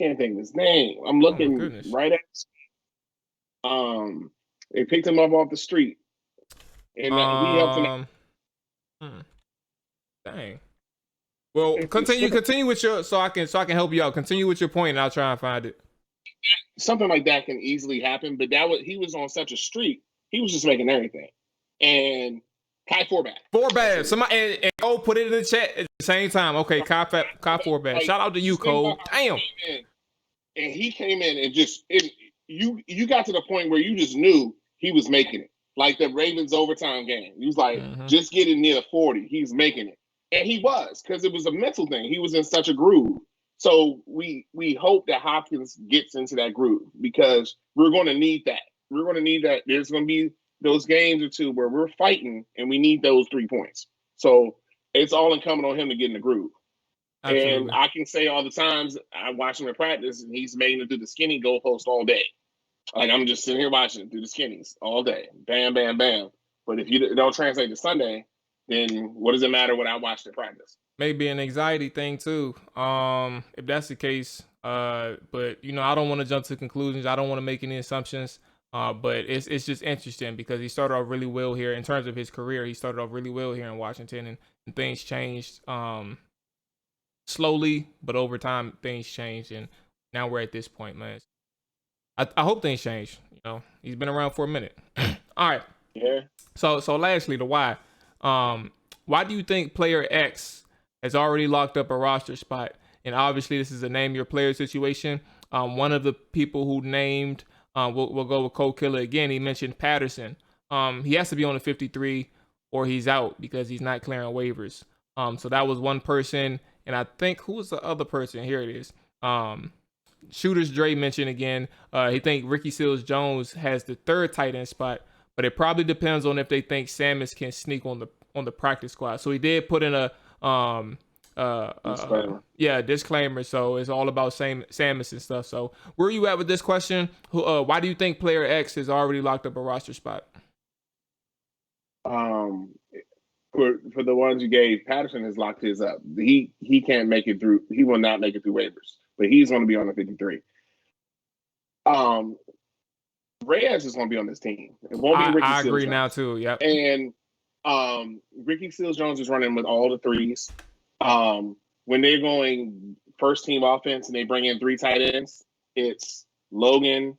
Can't think of his name. I'm looking right at. They picked him up off the street, and he helped him. Dang. Well, continue with your so I can help you out. Continue with your point, and I'll try and find it. Something like that can easily happen, but he was on such a streak. He was just making everything, and Kai Forbath. Somebody and Cole put it in the chat at the same time. Okay, Kai Forbath. Like, shout out to you, Cole. Damn. And he came in and you got to the point where you just knew he was making it. Like the Ravens overtime game. He was like, just getting near the 40. He's making it. And he was, because it was a mental thing. He was in such a groove. So we hope that Hopkins gets into that groove, because we're going to need that. We're going to need that. There's going to be those games or two where we're fighting and we need those 3 points. So it's all incumbent on him to get in the groove. Absolutely. And I can say all the times I watch him in practice and he's making it through the skinny goalpost all day. Like, I'm just sitting here watching him through the skinnies all day. Bam, bam, bam. But if you don't translate to Sunday, then what does it matter what I watched in practice? Maybe an anxiety thing too. If that's the case. But I don't want to jump to conclusions. I don't want to make any assumptions. But it's just interesting because he started off really well here in terms of his career. He started off really well here in Washington, and things changed slowly, but over time things changed, and now we're at this point, man. I hope things change. He's been around for a minute. All right. Yeah. So lastly, the why. Why do you think player X has already locked up a roster spot? And obviously, this is a name your player situation. One of the people who named, we'll go with Cole Killer again. He mentioned Patterson. He has to be on the 53 or he's out because he's not clearing waivers. So that was one person. And I think, who was the other person? Here it is. Shooters Dre mentioned again. He think Ricky Seals-Jones has the 3rd tight end spot, but it probably depends on if they think Samus can sneak on the practice squad. So he did put in a disclaimer. So it's all about Samus and stuff. So where are you at with this question? Why do you think player X has already locked up a roster spot? For the ones you gave, Patterson has locked his up. He can't make it through. He will not make it through waivers, but he's going to be on the 53. Reyes is going to be on this team. It won't be Ricky Seals-Jones. I agree now too. Yep. And Ricky Seals-Jones is running with all the 3s. When they're going first team offense and they bring in 3 tight ends, it's Logan,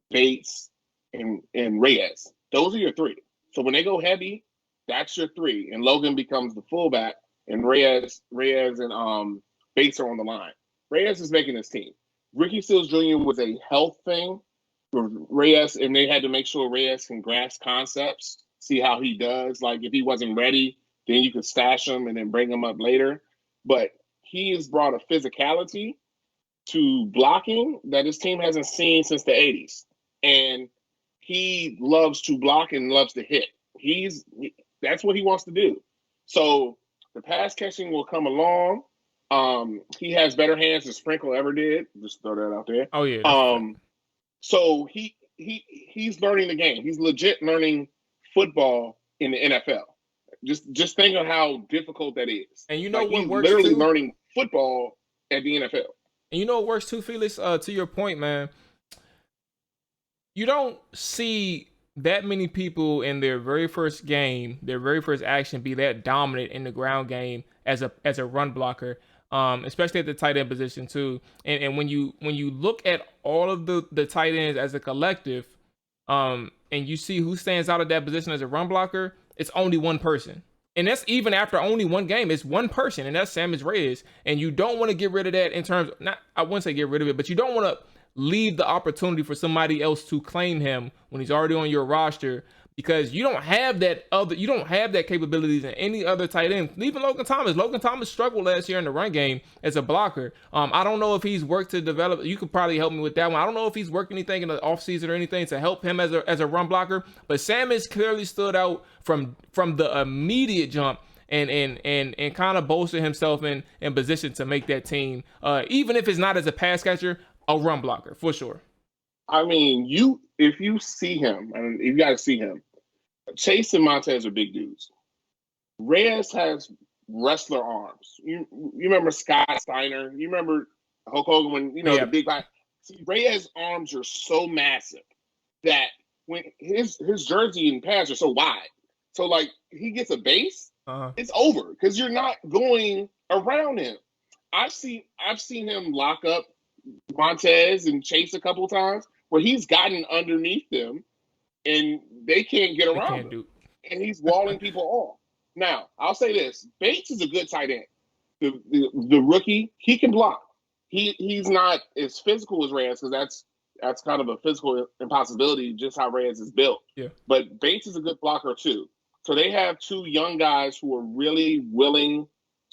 Bates, and Reyes. Those are your 3. So when they go heavy, that's your 3. And Logan becomes the fullback, and Reyes and Bates are on the line. Reyes is making this team. Ricky Seals Jr. was a health thing for Reyes, and they had to make sure Reyes can grasp concepts, see how he does. Like, if he wasn't ready, then you could stash him and then bring him up later. But he has brought a physicality to blocking that his team hasn't seen since the 80s. And he loves to block and loves to hit. That's what he wants to do. So the pass catching will come along. He has better hands than Sprinkle ever did. Just throw that out there. Oh yeah. So he's learning the game. He's legit learning football in the NFL. Just think of how difficult that is. And what he's works literally too? Learning football at the NFL. And what works too, Felix? To your point, man. You don't see that many people in their very first game, their very first action, be that dominant in the ground game as a run blocker, especially at the tight end position too. And when you look at all of the tight ends as a collective, and you see who stands out at that position as a run blocker, it's only one person. And that's even after only one game. It's one person, and that's Samus Reyes. And you don't want to get rid of that in terms of, I wouldn't say get rid of it, but you don't want to leave the opportunity for somebody else to claim him when he's already on your roster, because you don't have that capabilities in any other tight end. Even Logan Thomas. Logan Thomas struggled last year in the run game as a blocker. I don't know if he's worked to develop. You could probably help me with that one. I don't know if he's worked anything in the offseason or anything to help him as a run blocker. But Samus clearly stood out from the immediate jump and kind of bolstered himself in position to make that team, even if it's not as a pass catcher, a run blocker for sure. I mean, if you see him, and you got to see him, Chase and Montez are big dudes. Reyes has wrestler arms. You remember Scott Steiner? You remember Hulk Hogan when the big guy? See, Reyes' arms are so massive that when his jersey and pads are so wide, so like he gets a base, it's over because you're not going around him. I've seen him lock up Montez and Chase a couple of times where he's gotten underneath them and they can't get around him, and he's walling people off. Now, I'll say this: Bates is a good tight end. The rookie, he can block. He's not as physical as Reyes because that's kind of a physical impossibility just how Reyes is built. Yeah. But Bates is a good blocker too. So they have two young guys who are really willing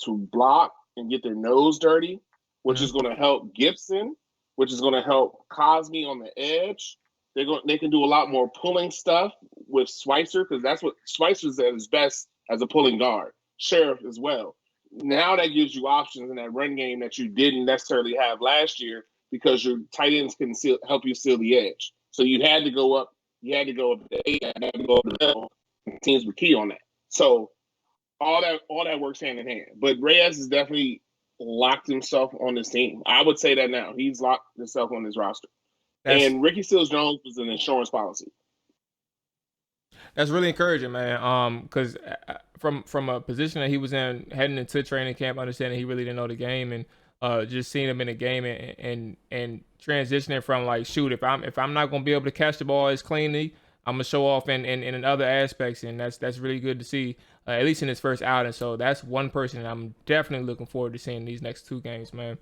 to block and get their nose dirty, which is going to help Gibson, which is going to help Cosme on the edge. They can do a lot more pulling stuff with Schweitzer because that's what Schweitzer's at his best as a pulling guard. Sheriff as well. Now that gives you options in that run game that you didn't necessarily have last year because your tight ends can help you seal the edge. So you had to go up. You had to go up to 8. You had to go up to 12. Teams were key on that. So all that works hand in hand. But Reyes has definitely locked himself on this team. I would say that now. He's locked himself on this roster. And Ricky Seals-Jones was an insurance policy. That's really encouraging, man. Because from a position that he was in heading into training camp, understanding he really didn't know the game, and just seeing him in the game and transitioning from like, shoot, if I'm not gonna be able to catch the ball as cleanly, I'm gonna show off in other aspects, and that's really good to see, at least in his first outing. So that's one person I'm definitely looking forward to seeing these next 2 games, man.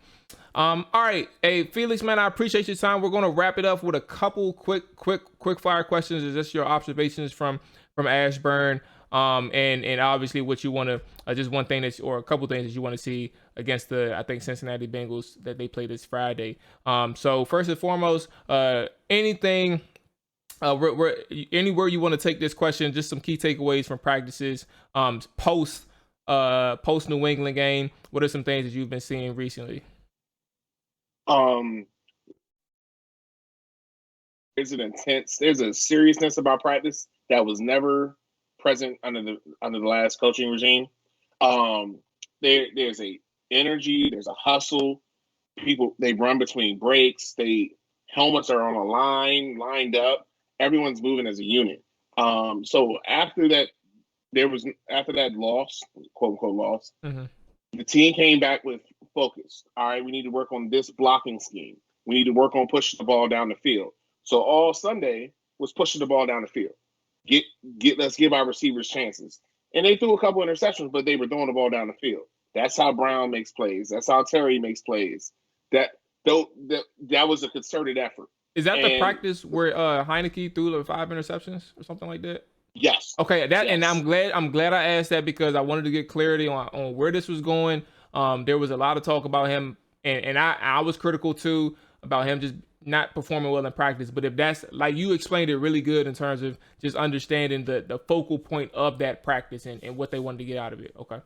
All right, hey Felix, man, I appreciate your time. We're gonna wrap it up with a couple quick fire questions. Is just your observations from Ashburn, and obviously what you want to just one thing or a couple things that you want to see against the, I think, Cincinnati Bengals that they play this Friday. So first and foremost, anything. Anywhere you want to take this question, just some key takeaways from practices, post New England game. What are some things that you've been seeing recently? There's a seriousness about practice that was never present under the last coaching regime. There's a energy, there's a hustle. People, they run between breaks. Helmets are on a line, lined up. Everyone's moving as a unit. So after that loss, quote unquote loss, the team came back with focus. All right, we need to work on this blocking scheme. We need to work on pushing the ball down the field. So all Sunday was pushing the ball down the field. Let's give our receivers chances. And they threw a couple interceptions, but they were throwing the ball down the field. That's how Brown makes plays. That's how Terry makes plays. That was a concerted effort. Is that the practice where Heineke threw the 5 interceptions or something like that? Yes. Okay, and I'm glad I asked that because I wanted to get clarity on where this was going. There was a lot of talk about him, and I was critical too about him just not performing well in practice. But if that's, like, you explained it really good in terms of just understanding the focal point of that practice and what they wanted to get out of it. Okay.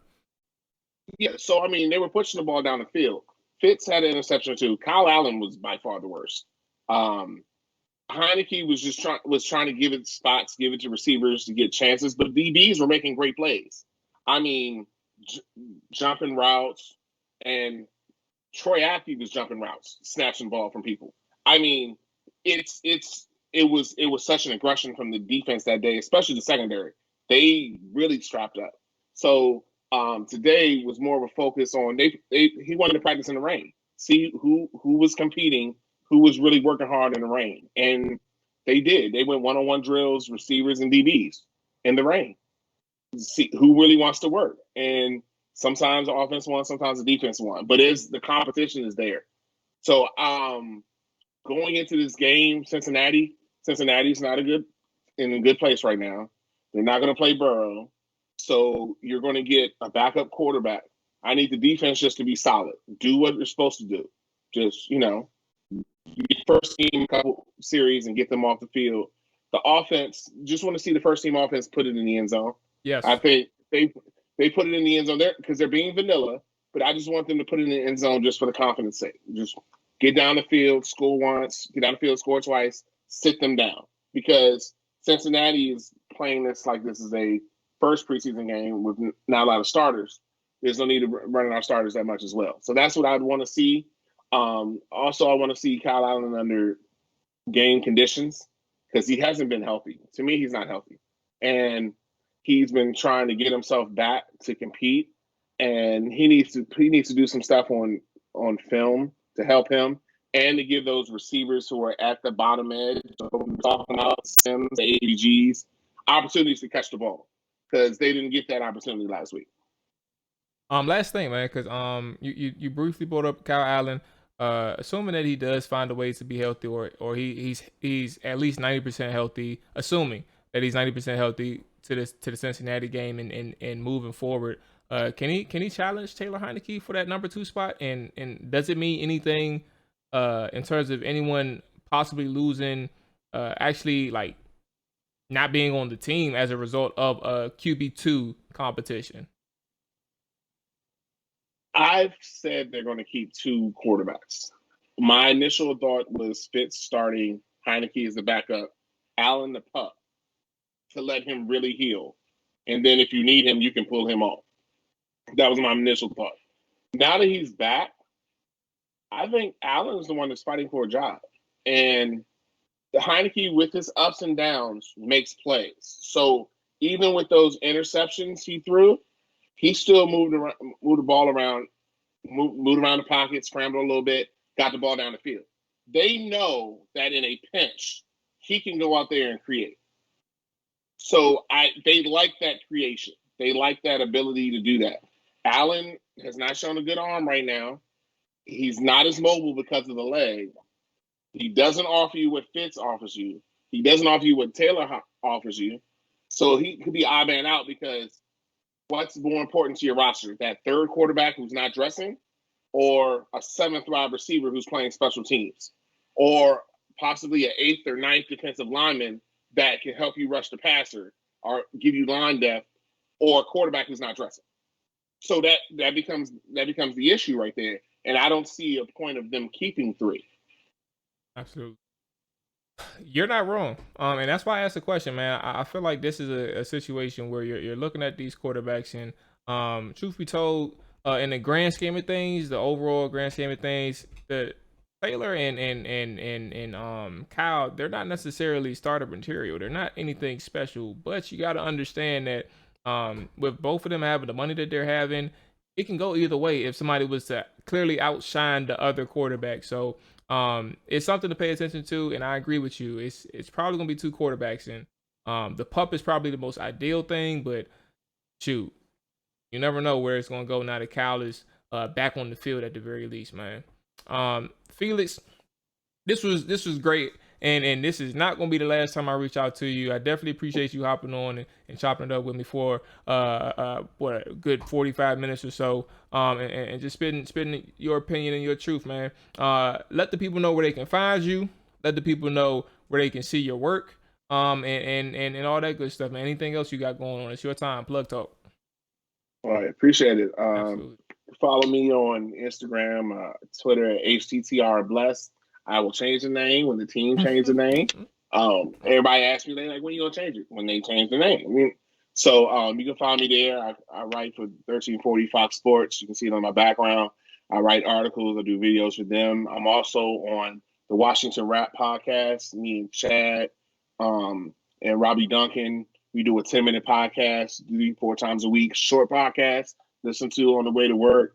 Yeah, so I mean, they were pushing the ball down the field. Fitz had an interception too. Kyle Allen was by far the worst. Heineke was trying to give it spots, give it to receivers to get chances, but DBs were making great plays. I mean, jumping routes, and Troy Apke was jumping routes, snatching ball from people. I mean, it was such an aggression from the defense that day, especially the secondary. They really strapped up. So today was more of a focus on he wanted to practice in the rain, see who was competing, who was really working hard in the rain. And they did. They went one-on-one drills, receivers and DBs in the rain. See who really wants to work. And sometimes the offense won, sometimes the defense won. But the competition is there. So going into this game, Cincinnati's not in a good place right now. They're not going to play Burrow. So you're going to get a backup quarterback. I need the defense just to be solid. Do what you're supposed to do. Just, get first team a couple series and get them off the field. The offense, just want to see the first team offense put it in the end zone. Yes. I think they put it in the end zone there because they're being vanilla, but I just want them to put it in the end zone just for the confidence sake. Just get down the field, score once, get down the field, score twice, sit them down. Because Cincinnati is playing this like this is a first preseason game with not a lot of starters, there's no need to run our starters that much as well. So that's what I'd want to see. Also, I want to see Kyle Allen under game conditions because he hasn't been healthy. To me, he's not healthy. And he's been trying to get himself back to compete. And he needs to do some stuff on film to help him and to give those receivers who are at the bottom edge, talking about Sims, the ABGs, opportunities to catch the ball because they didn't get that opportunity last week. Last thing, man, because you briefly brought up Kyle Allen. Assuming that he does find a way to be healthy, or he's at least 90% healthy, assuming that he's 90% healthy to the Cincinnati game and moving forward, can he challenge Taylor Heineke for that number 2 spot? And does it mean anything in terms of anyone possibly losing, actually like not being on the team as a result of a QB2 competition? I've said they're going to keep 2 quarterbacks. My initial thought was Fitz starting Heineke as the backup, Allen the pup, to let him really heal. And then if you need him, you can pull him off. That was my initial thought. Now that he's back, I think Allen is the one that's fighting for a job. And the Heineke, with his ups and downs, makes plays. So even with those interceptions he threw, he still moved the ball around, moved around the pocket, scrambled a little bit, got the ball down the field. They know that in a pinch, he can go out there and create. So they like that creation. They like that ability to do that. Allen has not shown a good arm right now. He's not as mobile because of the leg. He doesn't offer you what Fitz offers you. He doesn't offer you what Taylor offers you. So he could be odd man out because what's more important to your roster, that third quarterback who's not dressing or a 7th wide receiver who's playing special teams or possibly an 8th or 9th defensive lineman that can help you rush the passer or give you line depth or a quarterback who's not dressing. So that becomes the issue right there. And I don't see a point of them keeping 3. Absolutely. You're not wrong. And that's why I asked the question, man. I feel like this is a situation where you're looking at these quarterbacks and truth be told, in the grand scheme of things, the overall grand scheme of things, the Taylor and Kyle, they're not necessarily starter material. They're not anything special, but you got to understand that with both of them having the money that they're having, it can go either way if somebody was to clearly outshine the other quarterback. So it's something to pay attention to, and I agree with you. It's probably gonna be 2 quarterbacks, and the pup is probably the most ideal thing, but shoot, you never know where it's gonna go now that Kyle is back on the field at the very least, man. Felix, this was great. And this is not going to be the last time I reach out to you. I definitely appreciate you hopping on and chopping it up with me for a good 45 minutes or so, and just spitting your opinion and your truth, man. Let the people know where they can find you. Let the people know where they can see your work, and all that good stuff, man. Anything else you got going on? It's your time. Plug talk. All right, appreciate it. Absolutely. Follow me on Instagram, Twitter at HTTRBlessed. I will change the name when the team changes the name. Everybody asks me, they like, when you gonna change it? When they change the name. I mean, so you can find me there. I write for 1340 Fox Sports. You can see it on my background. I write articles. I do videos for them. I'm also on the Washington Rap podcast. Me and Chad and Robbie Duncan. We do a 10-minute podcast 3-4 times a week. Short podcast. Listen to on the way to work.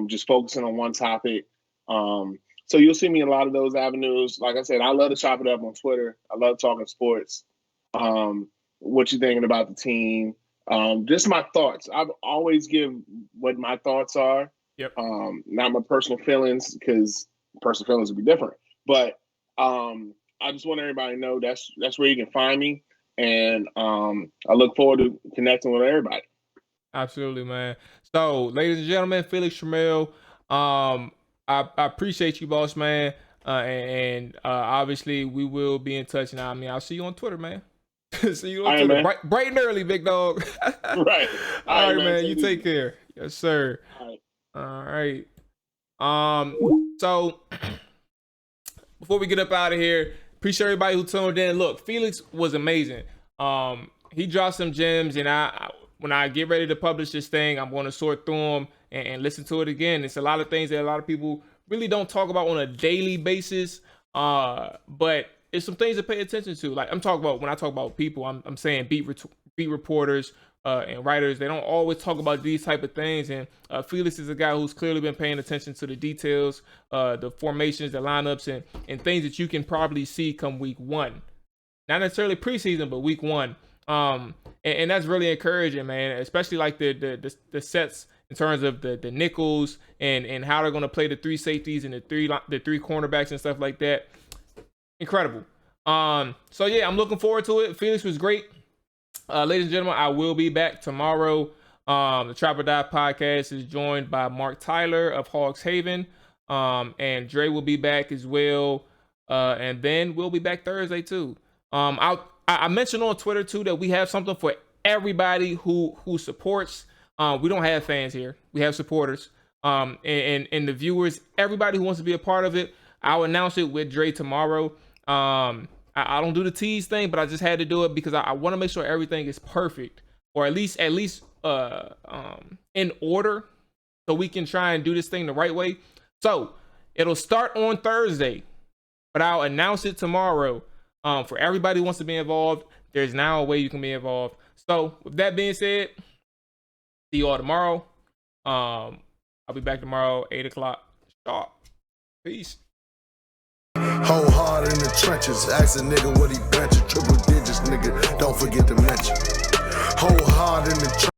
Just focusing on one topic. So you'll see me in a lot of those avenues. Like I said, I love to chop it up on Twitter. I love talking sports. What you thinking about the team? Just my thoughts. I always give what my thoughts are. Yep. Not my personal feelings, because personal feelings would be different. But I just want everybody to know that's where you can find me. And I look forward to connecting with everybody. Absolutely, man. So, ladies and gentlemen, Felix Trammell. I appreciate you, boss man, and obviously we will be in touch now. I mean, I'll see you on Twitter, man. See you on Twitter, bright and early, big dog. Right. All right, man. You take care. Yes, sir. All right. So before we get up out of here, appreciate everybody who tuned in. Look, Felix was amazing. he dropped some gems, and when I get ready to publish this thing, I'm going to sort through them and listen to it again. It's a lot of things that a lot of people really don't talk about on a daily basis, but it's some things to pay attention to. Like, when I talk about people, I'm saying beat reporters and writers. They don't always talk about these type of things, and Felix is a guy who's clearly been paying attention to the details, the formations, the lineups, and things that you can probably see come week 1. Not necessarily preseason, but week 1. And that's really encouraging, man, especially like the sets in terms of the nickels and how they're going to play the 3 safeties and the three cornerbacks and stuff like that. Incredible. So yeah, I'm looking forward to it. Felix was great. Ladies and gentlemen, I will be back tomorrow. The Trap or Die podcast is joined by Mark Tyler of Hogs Haven. And Dre will be back as well. And then we'll be back Thursday too. I mentioned on Twitter too that we have something for everybody who supports. We don't have fans here. We have supporters. And the viewers, everybody who wants to be a part of it, I'll announce it with Dre tomorrow. I don't do the tease thing, but I just had to do it because I want to make sure everything is perfect, or at least in order, so we can try and do this thing the right way. So it'll start on Thursday, but I'll announce it tomorrow. For everybody who wants to be involved, there's now a way you can be involved. So with that being said, see you all tomorrow. I'll be back tomorrow, 8 o'clock sharp. Peace. Whole hard in the trenches, ask a nigga what he benching. Triple digits, nigga, don't forget to mention. Whole hard in the trenches.